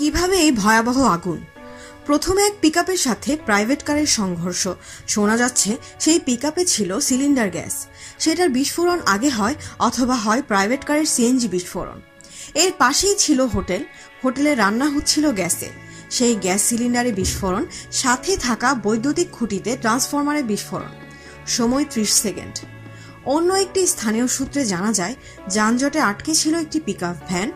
কিভাবে এই ভয়াবহ আগুন? প্রথমে এক পিকআপের সাথে প্রাইভেট কারের সংঘর্ষ। শোনা যাচ্ছে সেই পিকআপে ছিল সিলিন্ডার গ্যাস। সেটার বিস্ফোরণ আগে হয় অথবা হয় প্রাইভেট কারের সিএনজি বিস্ফোরণ। এর পাশেই ছিল হোটেলে রান্না হচ্ছিল গ্যাসে। সেই গ্যাস সিলিন্ডারে বিস্ফোরণ, সাথে থাকা বৈদ্যুতিক খুঁটিতে ট্রান্সফরমারে বিস্ফোরণ। সময় 30 সেকেন্ড। অন্য একটি স্থানীয় সূত্রে জানা যায়, যানজটে আটকে ছিল একটি পিকআপ ভ্যান।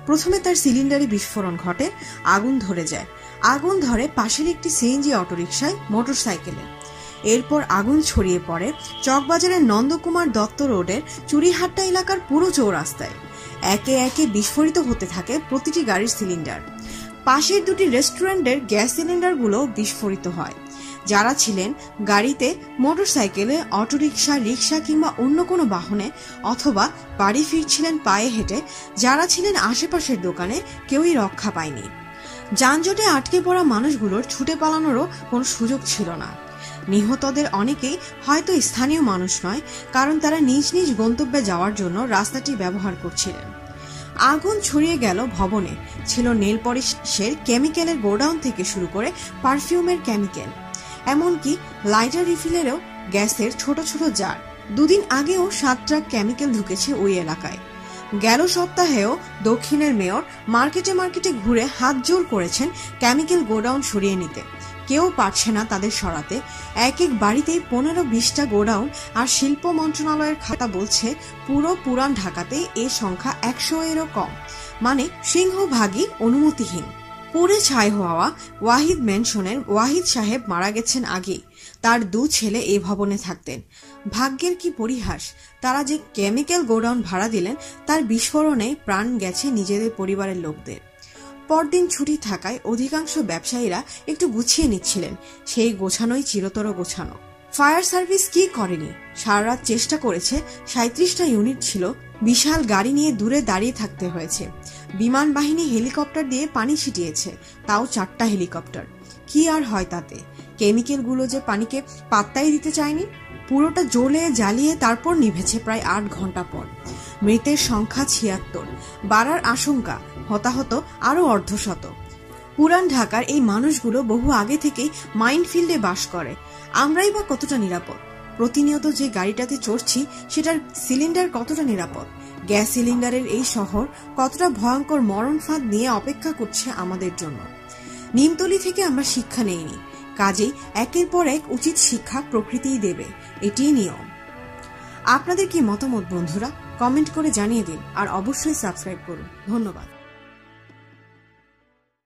প্রথমে তার সিলিন্ডারে বিস্ফোরণ ঘটে, আগুন ধরে যায়। আগুন ধরে পাশের একটি সিএনজি অটোরিকশায়, মোটরসাইকেলে। এরপর আগুন ছড়িয়ে পড়ে চকবাজারের নন্দকুমার দত্ত রোডের চুরিহাট্টা এলাকার পুরো চৌরাস্তায়। একে একে বিস্ফোরিত হতে থাকে প্রতিটি গাড়ির সিলিন্ডার। পাশের দুটি রেস্টুরেন্টের গ্যাস সিলিন্ডারগুলো বিস্ফোরিত হয়। যারা ছিলেন গাড়িতে, মোটরসাইকেলে, অটোরিকশা, রিকশা কিংবা অন্য কোনো বাহনে, অথবা বাড়ি ফিরছিলেন পায়ে হেঁটে, যারা ছিলেন আশেপাশের দোকানে, কেউই রক্ষা পায়নি। যানজটে আটকে পড়া মানুষগুলোর ছুটে পালানোরও কোনো সুযোগ ছিল না। নিহতদের অনেকেই হয়তো স্থানীয় মানুষ নয়, কারণ তারা নিজ নিজ গন্তব্যে যাওয়ার জন্য রাস্তাটি ব্যবহার করছিলেন। আগুন ছড়িয়ে গেল ভবনে। ছিল নেল পলিশের কেমিক্যালের গোডাউন থেকে শুরু করে পারফিউমের কেমিক্যাল, এমনকি লাইটার রিফিলেরও গ্যাসের ছোট ছোট জার। দুদিন আগেও 7 ট্রাক কেমিক্যাল ঢুকেছে ওই এলাকায়। গেল সপ্তাহেও দক্ষিণের মেয়র মার্কেটে ঘুরে হাত জোর করেছেন কেমিক্যাল গোডাউন সরিয়ে নিতে। কেউ পারছে না তাদের সরাতে। এক বাড়িতেই 15-20টা গোডাউন, আর শিল্প মন্ত্রণালয়ের খাতা বলছে পুরো পুরান ঢাকাতে এ সংখ্যা 100-এরও কম, মানে সিংহভাগই অনুমতিহীন। পুড়ে ছাই হওয়া ওয়াহিদ ম্যানশনের ওয়াহিদ সাহেব মারা গেছেন আগেই। তার 2 ছেলে এই ভবনে থাকতেন। ভাগ্যের কি পরিহাস, তারা যে কেমিক্যাল গোডাউন ভাড়া দিলেন, তার বিস্ফোরণে প্রাণ গেছে নিজেদের পরিবারের লোকদের। পরদিন ছুটি থাকায় অধিকাংশ ব্যবসায়ীরা একটু গুছিয়ে নিচ্ছিলেন। সেই গোছানোই চিরতর গোছানো। ফায়ার সার্ভিস কি করেনি? সারা রাত চেষ্টা করেছে। 37টা ইউনিট ছিল। বিশাল গাড়ি নিয়ে দূরে দাঁড়িয়ে থাকতে হয়েছে। বিমান বাহিনী হেলিকপ্টার দিয়ে পানি ছিটিয়েছে, তাও 4টা হেলিকপ্টার। কি আর হয় তাতে? কেমিক্যালগুলো যে পানিকে পাত্তাই দিতে চায়নি। পুরোটা জ্বলে জ্বালিয়ে তারপর নিভেছে প্রায় 8 ঘন্টা পর। মৃতের সংখ্যা 76, বাড়ার আশঙ্কা। হতাহত আরো 150। পুরান ঢাকার এই মানুষগুলো বহু আগে থেকেই মাইনফিল্ডে বাস করে। আমরাই বা কতটা নিরাপদ? প্রতিনিয়ত যে গাড়িটাতে চড়ছি, সেটার সিলিন্ডার কতটা নিরাপদ? গ্যাস সিলিন্ডারের এই শহর কতটা ভয়ঙ্কর মরণ ফাঁদ নিয়ে অপেক্ষা করছে আমাদের জন্য। নিমতলি থেকে আমরা শিক্ষা নেইনি, কাজেই একের পর এক উচিত শিক্ষা প্রকৃতিই দেবে, এটিই নিয়ম। আপনাদের কি মতামত বন্ধুরা? কমেন্ট করে জানিয়ে দিন, আর অবশ্যই সাবস্ক্রাইব করুন। ধন্যবাদ।